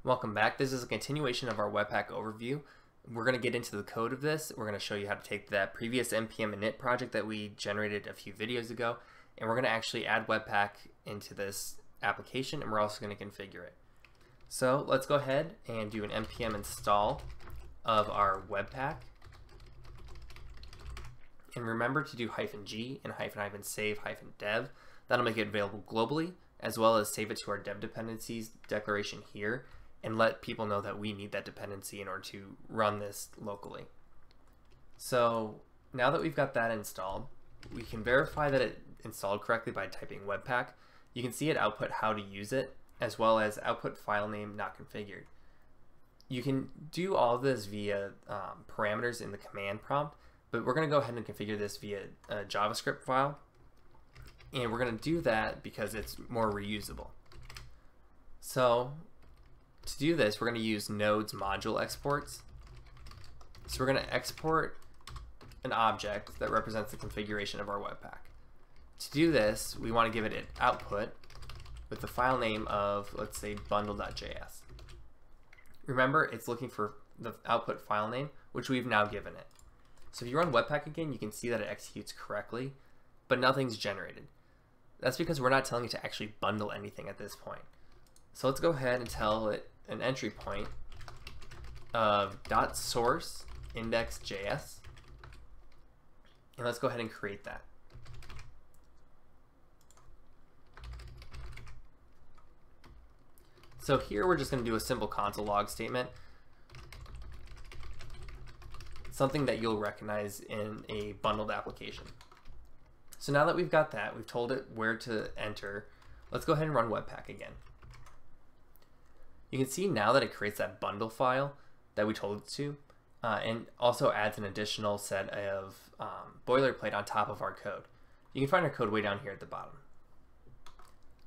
Welcome back. This is a continuation of our Webpack overview. We're going to get into the code of this. We're going to show you how to take that previous npm init project that we generated a few videos ago, and we're going to actually add Webpack into this application, and we're also going to configure it. So let's go ahead and do an npm install of our Webpack. And remember to do -g and --save -dev. That'll make it available globally, as well as save it to our dev dependencies declaration here, and let people know that we need that dependency in order to run this locally. So now that we've got that installed, we can verify that it installed correctly by typing Webpack. You can see it output how to use it, as well as output file name not configured. You can do all of this via parameters in the command prompt, but we're going to go ahead and configure this via a JavaScript file, and we're going to do that because it's more reusable. So to do this, we're going to use nodes module exports. So we're going to export an object that represents the configuration of our Webpack. To do this, we want to give it an output with the file name of, let's say, bundle.js. Remember, it's looking for the output file name, which we've now given it. So if you run Webpack again, you can see that it executes correctly, but nothing's generated. That's because we're not telling it to actually bundle anything at this point. So let's go ahead and tell it an entry point of .source index.js, and let's go ahead and create that. So here we're just going to do a simple console log statement, something that you'll recognize in a bundled application. So now that we've got that, we've told it where to enter, let's go ahead and run Webpack again. You can see now that it creates that bundle file that we told it to, and also adds an additional set of boilerplate on top of our code. You can find our code way down here at the bottom.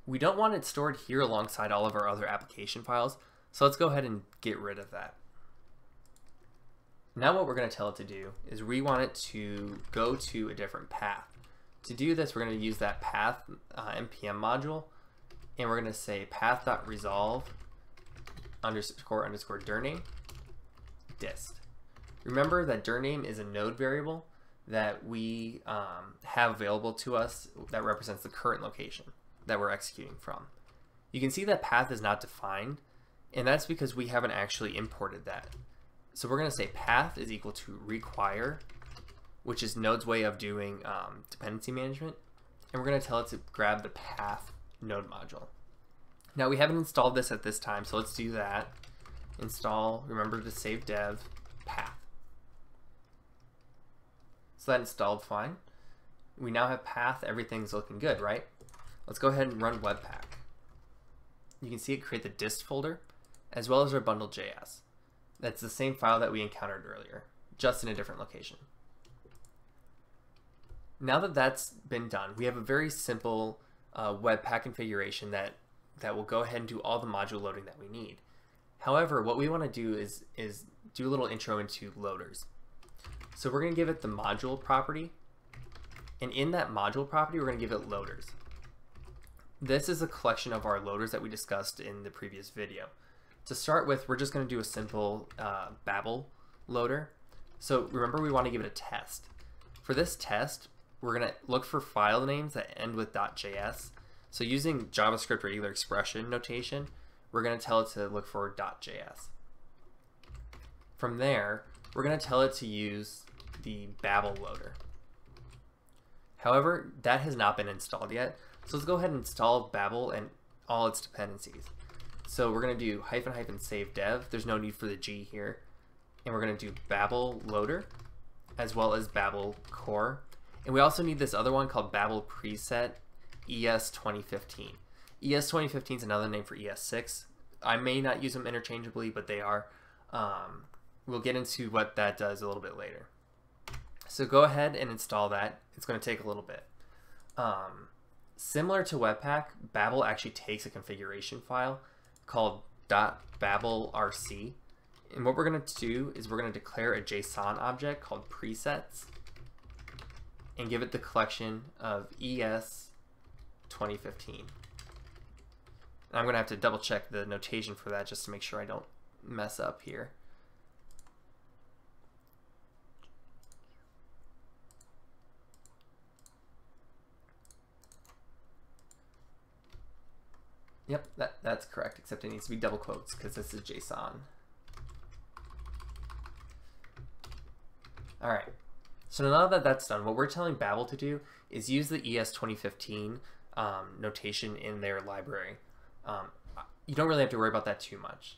We don't want it stored here alongside all of our other application files, so let's go ahead and get rid of that. Now what we're going to tell it to do is we want it to go to a different path. To do this, we're going to use that path npm module, and we're going to say path.resolve __dir_name dist. Remember that dir name is a node variable that we have available to us that represents the current location that we're executing from. You can see that path is not defined, and that's because we haven't actually imported that. So we're going to say path is equal to require, which is Node's way of doing dependency management, and we're going to tell it to grab the path node module. Now we haven't installed this at this time, so let's do that. Install, remember to save dev, path. So that installed fine. We now have path, everything's looking good, right? Let's go ahead and run Webpack. You can see it create the dist folder, as well as our bundle.js. That's the same file that we encountered earlier, just in a different location. Now that that's been done, we have a very simple Webpack configuration that will go ahead and do all the module loading that we need. However, what we want to do is do a little intro into loaders. So we're going to give it the module property, and in that module property, we're going to give it loaders. This is a collection of our loaders that we discussed in the previous video. To start with, we're just going to do a simple Babel loader. So remember, we want to give it a test. For this test, we're going to look for file names that end with .js. So using JavaScript regular expression notation, we're going to tell it to look for .js. From there, we're going to tell it to use the Babel loader. However, that has not been installed yet, so let's go ahead and install Babel and all its dependencies. So we're going to do --save dev. There's no need for the G here. And we're going to do Babel loader, as well as Babel core. And we also need this other one called Babel preset ES 2015. ES 2015 is another name for ES6. I may not use them interchangeably, but they are. We'll get into what that does a little bit later. So go ahead and install that. It's going to take a little bit. Similar to Webpack, Babel actually takes a configuration file called .babelrc. And what we're going to do is we're going to declare a JSON object called presets and give it the collection of ES 2015. And I'm going to have to double check the notation for that just to make sure I don't mess up here. Yep, that's correct, except it needs to be double quotes because this is JSON. All right, so now that that's done, what we're telling Babel to do is use the ES 2015 notation in their library. You don't really have to worry about that too much.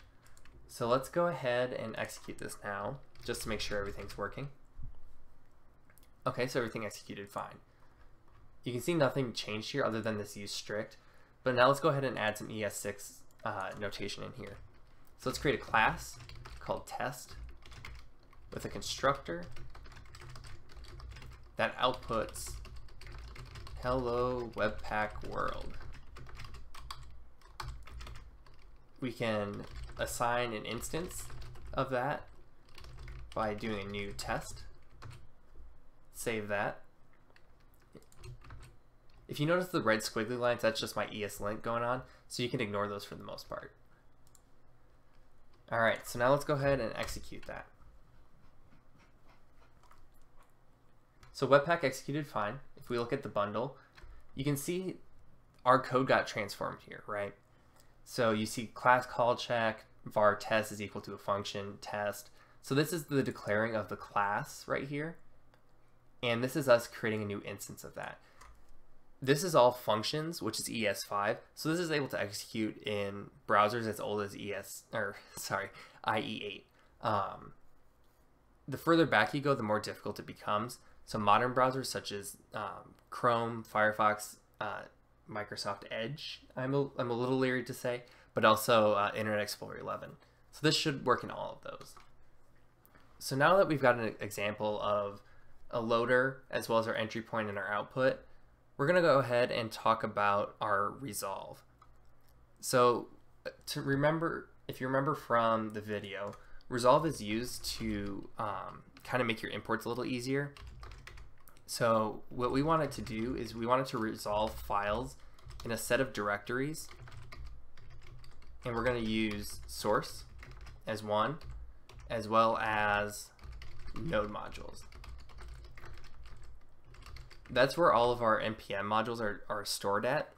So let's go ahead and execute this now, just to make sure everything's working. Okay, so everything executed fine. You can see nothing changed here other than this use strict. But now let's go ahead and add some ES6 notation in here. So let's create a class called test with a constructor that outputs hello webpack world. We can assign an instance of that by doing a new test. Save that. If you notice the red squiggly lines, that's just my ESLint going on, so you can ignore those for the most part. Alright, so now let's go ahead and execute that. So Webpack executed fine. If we look at the bundle, you can see our code got transformed here, right? So you see class call check, var test is equal to a function test. So this is the declaring of the class right here. And this is us creating a new instance of that. This is all functions, which is ES5. So this is able to execute in browsers as old as IE8. The further back you go, the more difficult it becomes. So modern browsers such as Chrome, Firefox, Microsoft Edge, I'm a little leery to say, but also Internet Explorer 11. So this should work in all of those. So now that we've got an example of a loader as well as our entry point and our output, we're going to go ahead and talk about our resolve. So to remember, if you remember from the video, resolve is used to kind of make your imports a little easier. So what we wanted to do is we wanted to resolve files in a set of directories, and we're going to use source as one, as well as node modules. That's where all of our npm modules are stored at.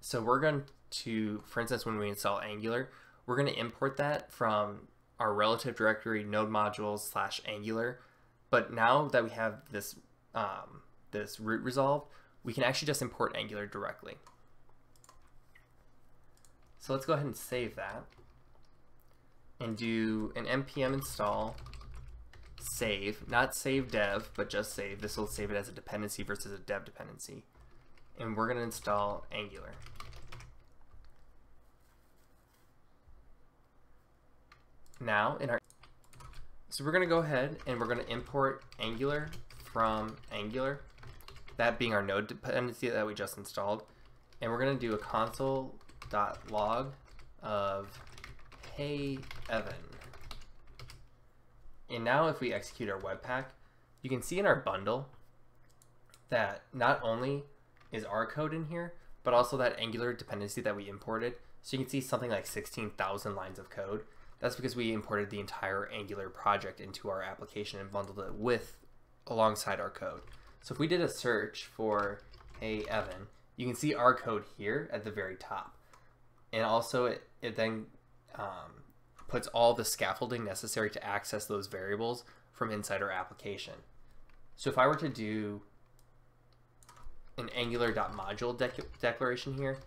So we're going to, for instance, when we install Angular, we're going to import that from our relative directory node modules / Angular. But now that we have this this root resolved, we can actually just import Angular directly. So let's go ahead and save that and do an npm install save, not save dev, but just save. This will save it as a dependency versus a dev dependency. And we're going to install Angular. Now, so we're going to go ahead and we're going to import Angular from Angular, that being our node dependency that we just installed. And we're going to do a console.log of hey Evan. And now if we execute our Webpack, you can see in our bundle that not only is our code in here, but also that Angular dependency that we imported. So you can see something like 16,000 lines of code. That's because we imported the entire Angular project into our application and bundled it alongside our code. So if we did a search for hey Evan, you can see our code here at the very top. And also it then puts all the scaffolding necessary to access those variables from inside our application. So if I were to do an angular.module declaration here,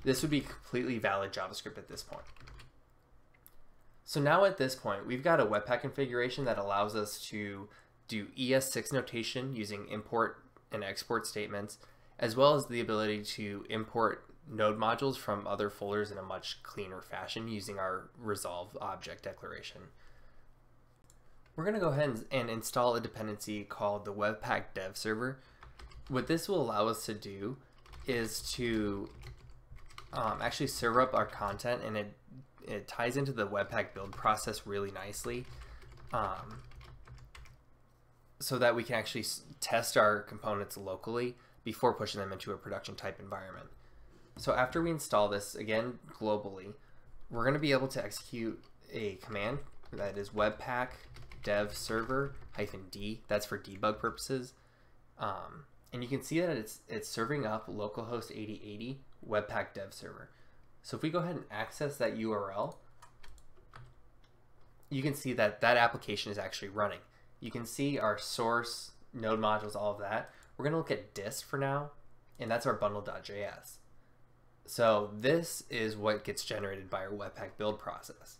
this would be completely valid JavaScript at this point. So now at this point, we've got a Webpack configuration that allows us to do ES6 notation using import and export statements, as well as the ability to import node modules from other folders in a much cleaner fashion using our resolve object declaration. We're going to go ahead and install a dependency called the webpack-dev-server. What this will allow us to do is to actually serve up our content, and it ties into the Webpack build process really nicely, so that we can actually test our components locally before pushing them into a production type environment. So after we install this, again, globally, we're going to be able to execute a command that is webpack-dev-server -d. That's for debug purposes. And you can see that it's serving up localhost 8080 webpack-dev-server. So if we go ahead and access that URL, you can see that that application is actually running. You can see our source, node modules, all of that. We're going to look at dist for now, and that's our bundle.js. So this is what gets generated by our Webpack build process.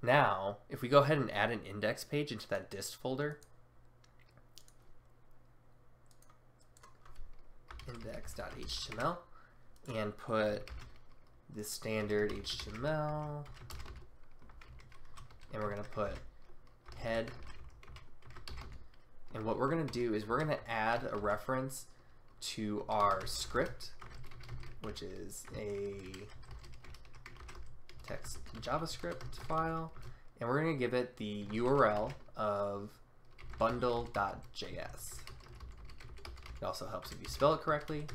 Now, if we go ahead and add an index page into that dist folder, index.html, and put the standard HTML, and we're going to put head. And what we're going to do is we're going to add a reference to our script, which is a text JavaScript file, and we're going to give it the URL of bundle.js. It also helps if you spell it correctly.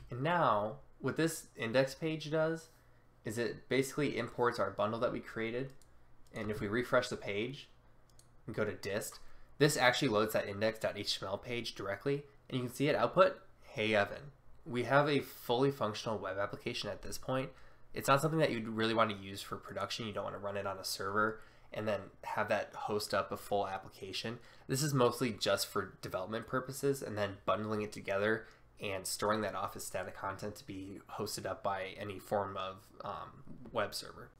And now, what this index page does is it basically imports our bundle that we created, and if we refresh the page and go to dist, this actually loads that index.html page directly, and you can see it output, "Hey Evan." We have a fully functional web application at this point. It's not something that you'd really want to use for production. You don't want to run it on a server and then have that host up a full application. This is mostly just for development purposes and then bundling it together and storing that off as static content to be hosted up by any form of web server.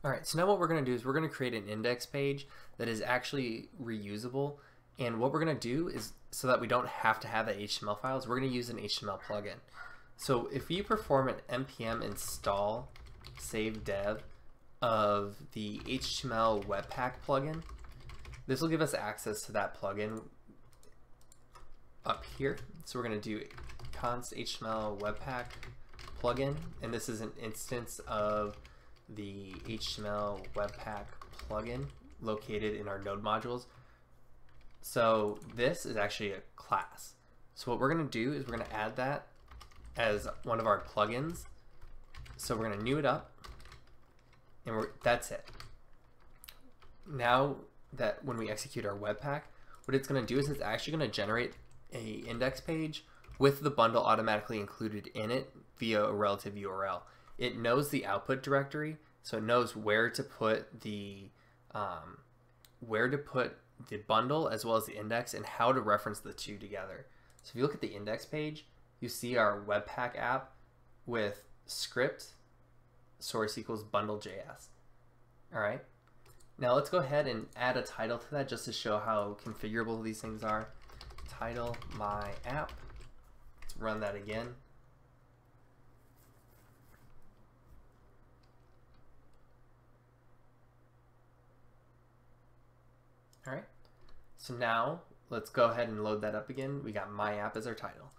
All right, so now what we're going to do is we're going to create an index page that is actually reusable. And what we're going to do is, so that we don't have to have that HTML files, we're going to use an HTML plugin. So if you perform an npm install save dev of the HTML webpack plugin, this will give us access to that plugin up here. So we're going to do const HTML webpack plugin, and this is an instance of the HTML webpack plugin located in our node modules. So this is actually a class. So what we're going to do is we're going to add that as one of our plugins. So we're going to new it up, and that's it. Now that when we execute our webpack, what it's going to do is it's actually going to generate a index page with the bundle automatically included in it via a relative URL. It knows the output directory, so it knows where to put the bundle as well as the index and how to reference the two together. So if you look at the index page, you see our webpack app with script source equals bundle.js. All right. Now let's go ahead and add a title to that just to show how configurable these things are. Title my app. Let's run that again. All right, so now let's go ahead and load that up again. We got my app as our title.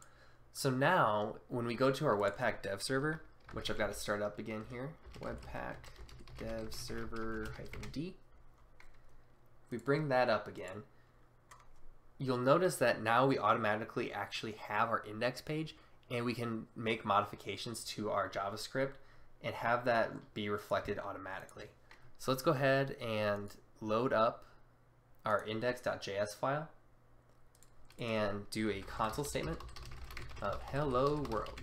So now when we go to our Webpack dev server, which I've got to start up again here, webpack-dev-server -d, we bring that up again, you'll notice that now we automatically actually have our index page, and we can make modifications to our JavaScript and have that be reflected automatically. So let's go ahead and load up our index.js file and do a console statement of hello world.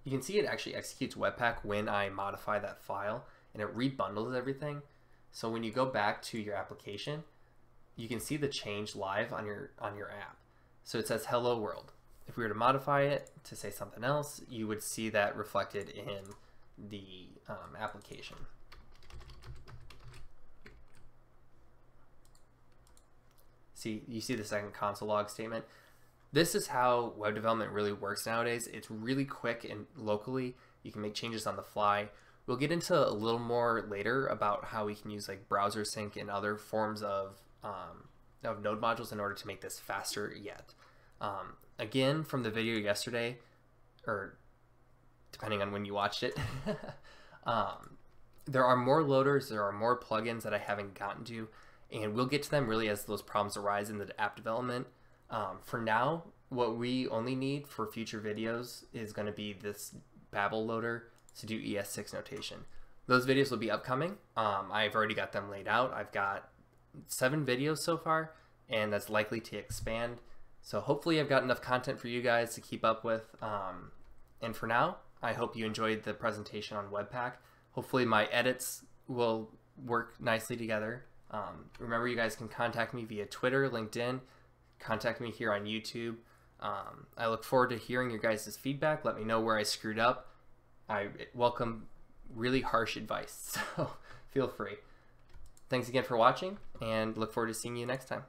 You can see it actually executes Webpack when I modify that file, and it rebundles everything. So when you go back to your application, you can see the change live on your app. So it says hello world. If we were to modify it to say something else, you would see that reflected in the application. You see the second console log statement. This is how web development really works nowadays. It's really quick and locally. You can make changes on the fly. We'll get into a little more later about how we can use like browser sync and other forms of node modules in order to make this faster yet. Again, from the video yesterday, or depending on when you watched it, there are more loaders, there are more plugins that I haven't gotten to. and we'll get to them really as those problems arise in the app development. For now, what we only need for future videos is going to be this Babel loader to do ES6 notation. Those videos will be upcoming. I've already got them laid out. I've got 7 videos so far, and that's likely to expand. So hopefully I've got enough content for you guys to keep up with. And for now, I hope you enjoyed the presentation on Webpack. Hopefully my edits will work nicely together. Remember, you guys can contact me via Twitter, LinkedIn, contact me here on YouTube. I look forward to hearing your guys' feedback. Let me know where I screwed up. I welcome really harsh advice, so feel free. Thanks again for watching, and look forward to seeing you next time.